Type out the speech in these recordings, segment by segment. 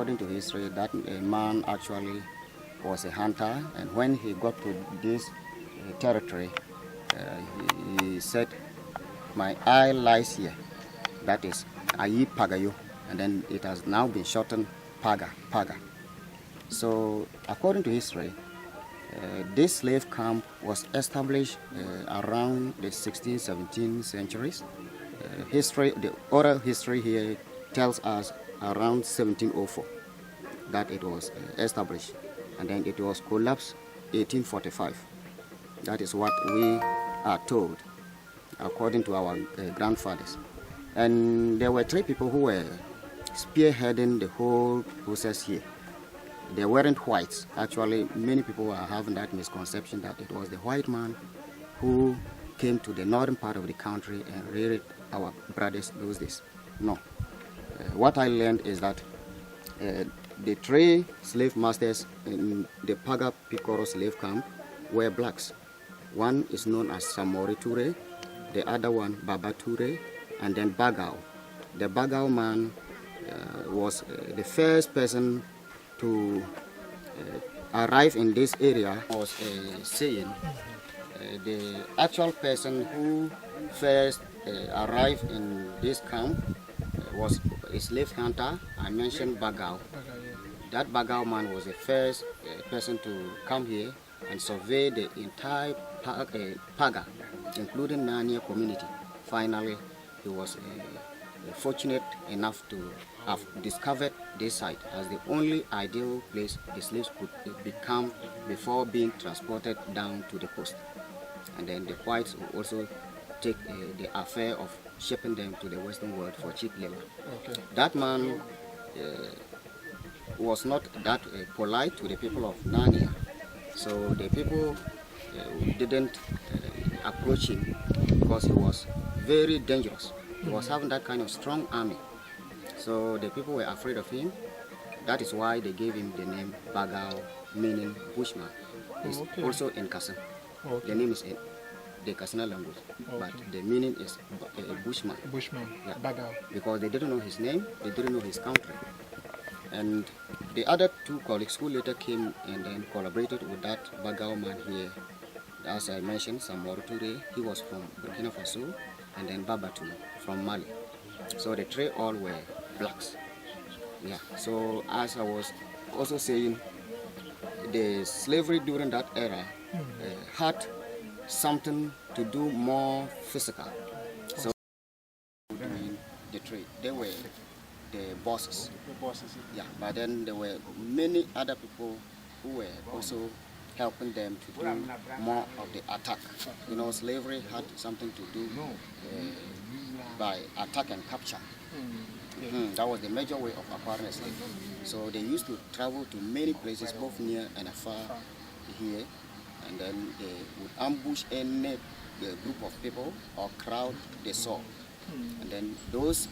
according to history, that man actually was a hunter, and when he got to this territory, he said, "My eye lies here." That is Ayi Pagayo, and then it has now been shortened Paga. So, according to history, this slave camp was established around the 16th, 17th centuries. The oral history here tells us around 1704 that it was established, and then it was collapsed 1845. That is what we are told, according to our grandfathers. And there were 3 people who were spearheading the whole process here. They weren't whites. Actually, many people are having that misconception that it was the white man who came to the northern part of the country and raided our brothers those days. No. What I learned is that the 3 slave masters in the Pik Woro Slave Camp were blacks. One is known as Samori Ture, the other one Baba Ture, and then Bagao. The Bagao man was the first person to arrive in this area. Was saying the actual person who first arrived in this camp was a slave hunter. I mentioned Bagao. That Bagao man was the first person to come here and survey the entire Paga, including Nania community. Finally, he was fortunate enough to have discovered this site as the only ideal place the slaves could become before being transported down to the coast. And then the whites will also take the affair of shipping them to the Western world for cheap labor. Okay. That man was not that polite to the people of Narnia, so the people didn't approach him because he was very dangerous. He was having that kind of strong army, so the people were afraid of him. That is why they gave him the name Bagao, meaning bushman. It's also in Kasan. The name is in the Kasana language, but the meaning is bushman. Bushman, yeah. Bagao. Because they didn't know his name, they didn't know his country. And the other 2 colleagues who later came and then collaborated with that Bagao man here, as I mentioned, Samoro Ture, he was from Burkina Faso, and then Babatou from Mali. So the 3 all were blacks. Yeah. So as I was also saying, the slavery during that era had something to do more physical. So doing the trade, they were the bosses. Yeah. But then there were many other people who were also helping them to do more of the attack. You know, slavery had something to do by attack and capture. That was the major way of acquiring a slave. So they used to travel to many places, both near and afar here, and then they would ambush any group of people or crowd they saw. And then those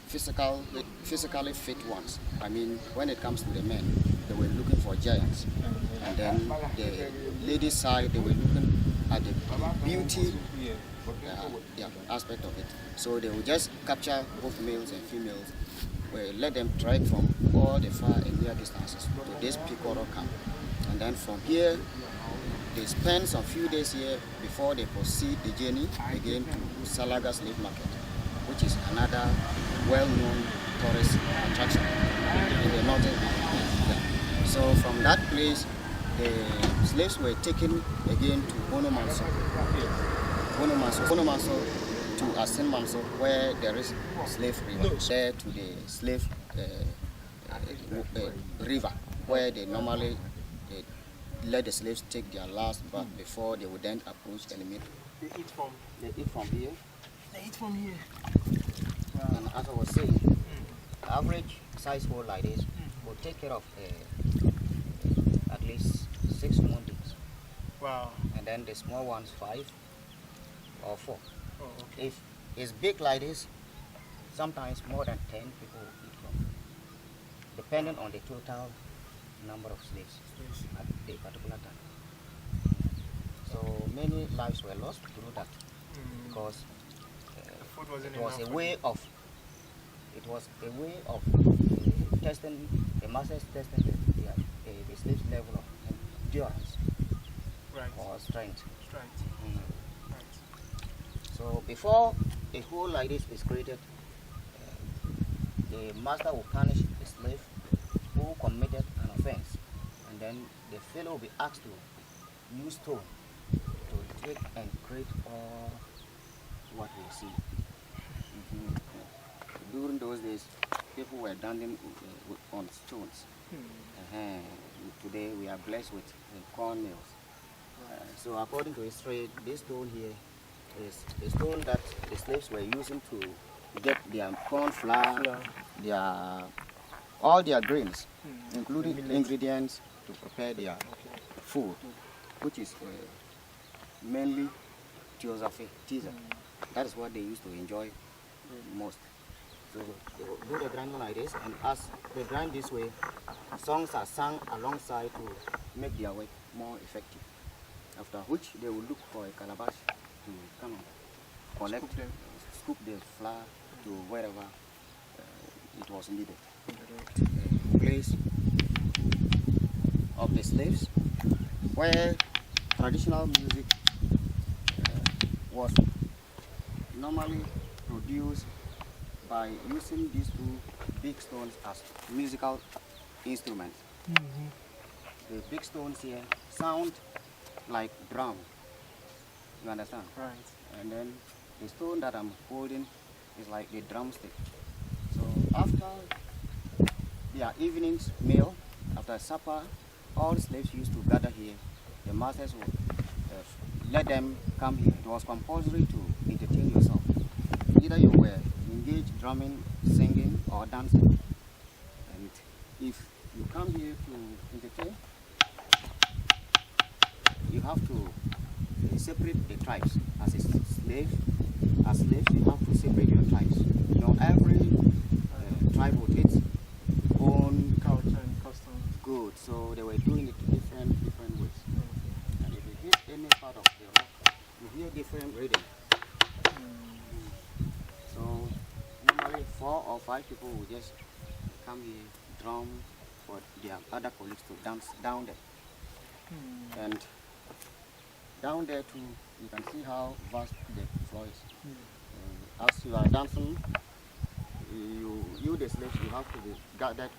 physically fit ones, I mean, when it comes to the men, they were looking for giants. And then the ladies' side, they were looking at the beauty aspect of it. So they would just capture both males and females, let them trek from all the far and near distances to this Pik Woro camp. And then from here, they spend some few days here before they proceed the journey again to Salaga Slave Market, which is another well-known tourist attraction in the northern area. So from that place, the slaves were taken again to Bonomanso to Asin Manso, where there is slave river. There to the slave river, where they normally let the slaves take their last bath before they would then approach the limit. They eat from here. They eat from here. Wow. And as I was saying, the average size hole like this will take care of at least 6 human beings. Wow. And then the small ones 5 or 4. Oh, okay. If it's big like this, sometimes more than 10 people eat from, depending on the total number of slaves at the particular time. So many lives were lost through that because it was a way of testing, the masters testing the slave's level of endurance or strength. Right. So before a hole like this is created, the master will punish the slave who committed an offense, and then the fellow will be asked to use stone to take and create all what we see. During those days, people were dancing on stones. Today we are blessed with corn mills. So according to history, this stone here is the stone that the slaves were using to get their corn flour, all their grains, including ingredients to prepare their food, which is mainly teaser. That is what they used to enjoy most. So they will do the grinding like this, and as they grind this way, songs are sung alongside to make their work more effective. After which they will look for a calabash to come and collect, scoop the flour to wherever it was needed. The place of the slaves, where traditional music was normally produced by using these two big stones as musical instruments. The big stones here sound like drum. You understand? Right. And then the stone that I'm holding is like the drumstick. So after their evening's meal, after supper, all the slaves used to gather here. The masters would let them come here. It was compulsory to entertain yourself. Either you were engaged drumming, singing, or dancing. And if you come here to entertain, you have to separate the tribes. As slaves, you have to separate your tribes. You know, every tribe with its own culture and customs. Good. So they were doing it different ways. And if you hit any part of the rock, you hear different rhythm. So normally 4 or 5 people will just come here, drum for their other colleagues to dance down there. And down there too, you can see how vast the floor is. As you are dancing, you the slaves, you have to be guarded.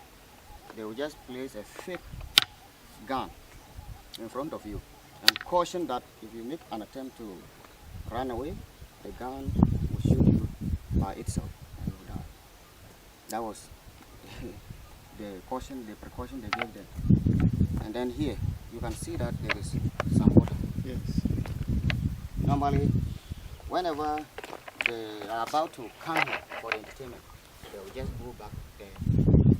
They will just place a fake gun in front of you and caution that if you make an attempt to run away, the gun will shoot you by itself and you will die. That was the precaution they gave them. And then here, you can see that there is some water. Yes. Normally, whenever they are about to come here for the entertainment, they will just go back there,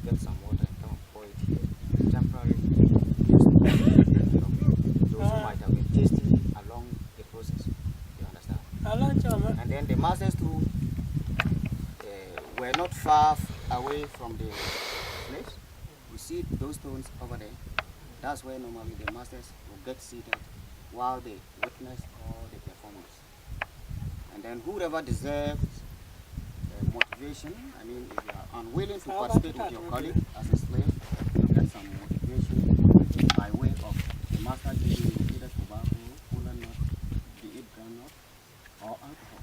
get some water and come and pour it here. Temporary those who might have been tasty along the process. You understand? And then the masters too were not far away from the slaves. You see those stones over there? That's where normally the masters will get seated while they witness all the performance. And then whoever deserves motivation, I mean, if you are unwilling to participate with your colleague as a slave, you get some motivation by way of the master giving you either tobacco, cola nut, be it groundnut, or alcohol.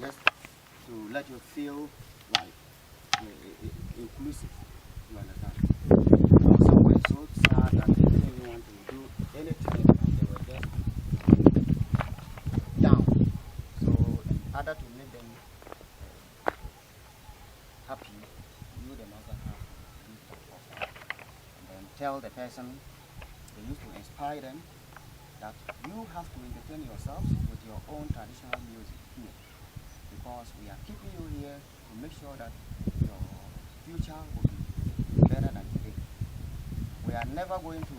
Just to let you feel like inclusive. You understand? Some were so sad that they didn't want to do anything, and they were just down. So in order to make them happy, you the master have to do that. And then tell the person, they used to inspire them that you have to entertain yourselves with your own traditional music here, because we are keeping you here to make sure that your future will be better than today. We are never going to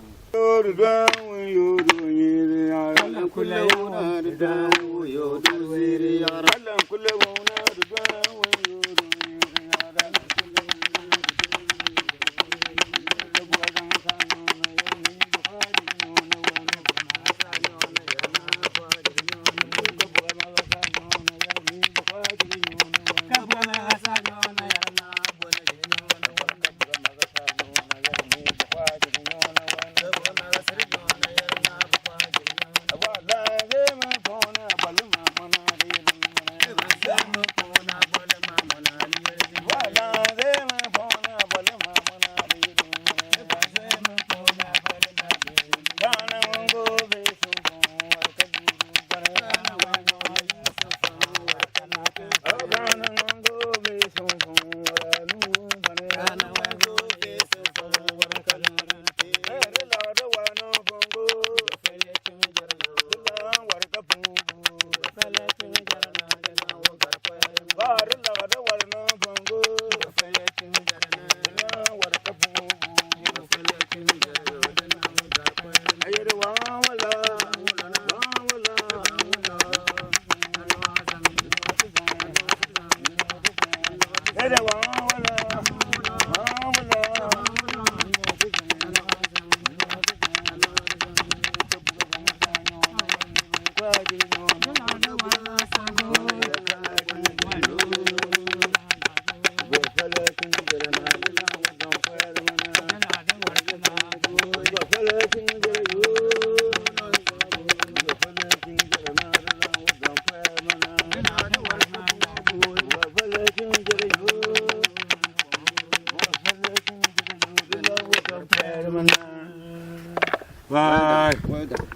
Bye. Well done.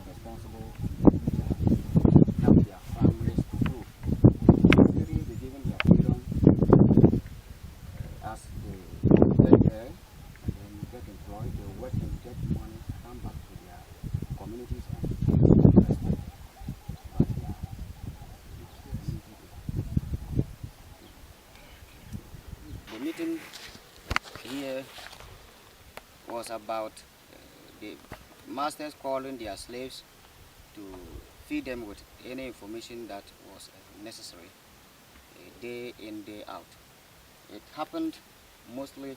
Responsible help their families to grow. Maybe be given their freedom as they get there and then get employed, they work and get money, come back to their communities and respect. But the meeting here was about the masters calling their slaves to feed them with any information that was necessary, day in, day out. It happened mostly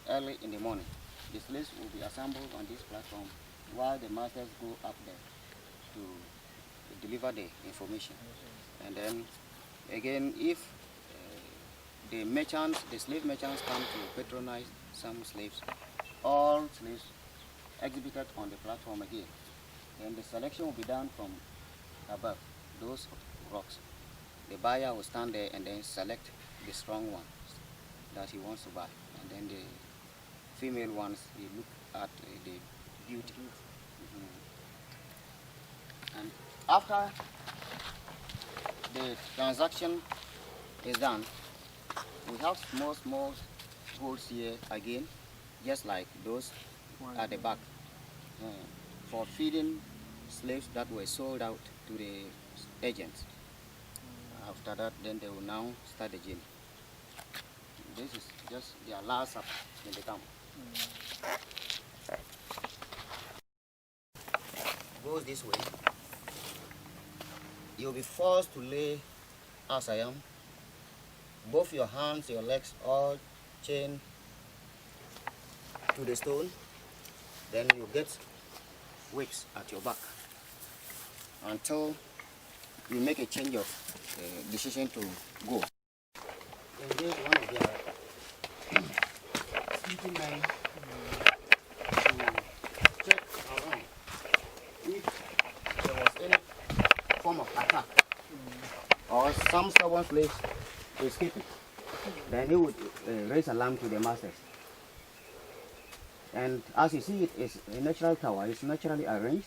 early in the morning. The slaves will be assembled on this platform while the masters go up there to deliver the information. And then again, if the merchants, the slave merchants come to patronize some slaves, all slaves exhibited on the platform again. And the selection will be done from above, those rocks. The buyer will stand there and then select the strong ones that he wants to buy. And then the female ones, he look at the beauty. And after the transaction is done, we have small holes here again, just like those at the back, for feeding slaves that were sold out to the agents. After that, then they will now start the journey. This is just their last stop in the camp. Goes this way. You'll be forced to lay as I am. Both your hands, your legs, all chained to the stone. Then you get whips at your back until you make a change of decision to go. Engage one of their sleeping men to check around if there was any form of attack or some stubborn slaves escaping. Then he would raise alarm to the masters. And as you see, it is a natural tower. It's naturally arranged.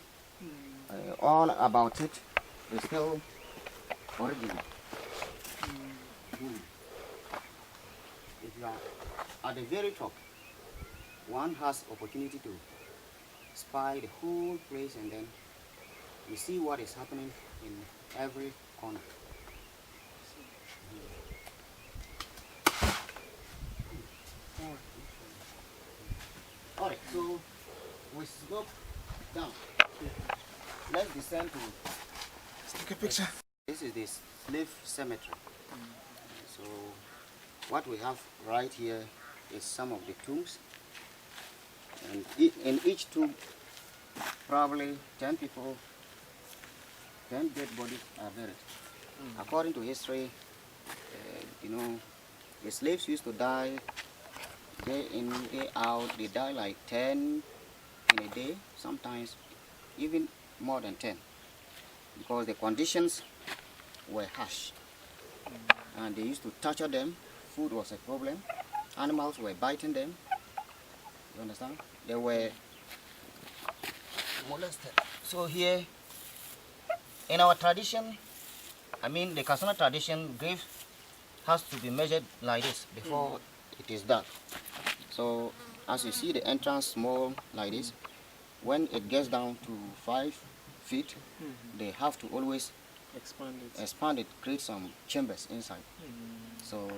All about it is still original. If you are at the very top, one has opportunity to spy the whole place, and then you see what is happening in every corner. Alright, so we slope down. Let's descend to. Let's take a picture. This is the slave cemetery. So what we have right here is some of the tombs, and in each tomb probably 10 people, 10 dead bodies are buried. According to history, the slaves used to die day in, day out. They die like 10 in a day, sometimes even more than 10, because the conditions were harsh. And they used to torture them. Food was a problem. Animals were biting them. You understand? They were molested. So here, in our tradition, the Kasuna tradition, grave has to be measured like this before it is dug. So as you see the entrance small like this, when it gets down to 5 feet, they have to always expand it, create some chambers inside. So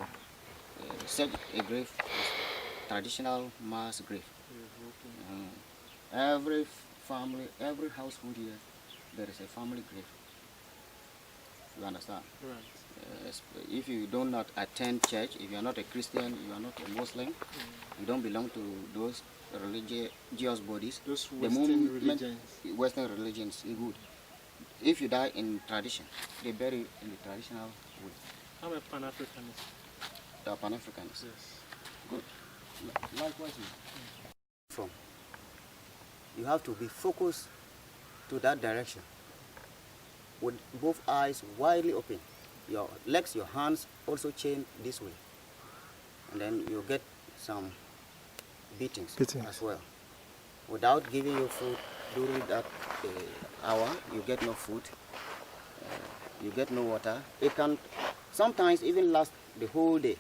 such a grave is traditional mass grave. Every family, every household here, there is a family grave. You understand? Right. If you do not attend church, if you are not a Christian, you are not a Muslim, you don't belong to those religious bodies. Those Western religions. Western religions, is good. If you die in tradition, they bury in the traditional way. I'm a Pan-Africanist. They are Pan-Africans. Yes. Good. Likewise, from you have to be focused to that direction with both eyes widely open. Your legs, your hands also chain this way, and then you get some beatings as well. Without giving you food during that hour, you get no food, you get no water. It can sometimes even last the whole day.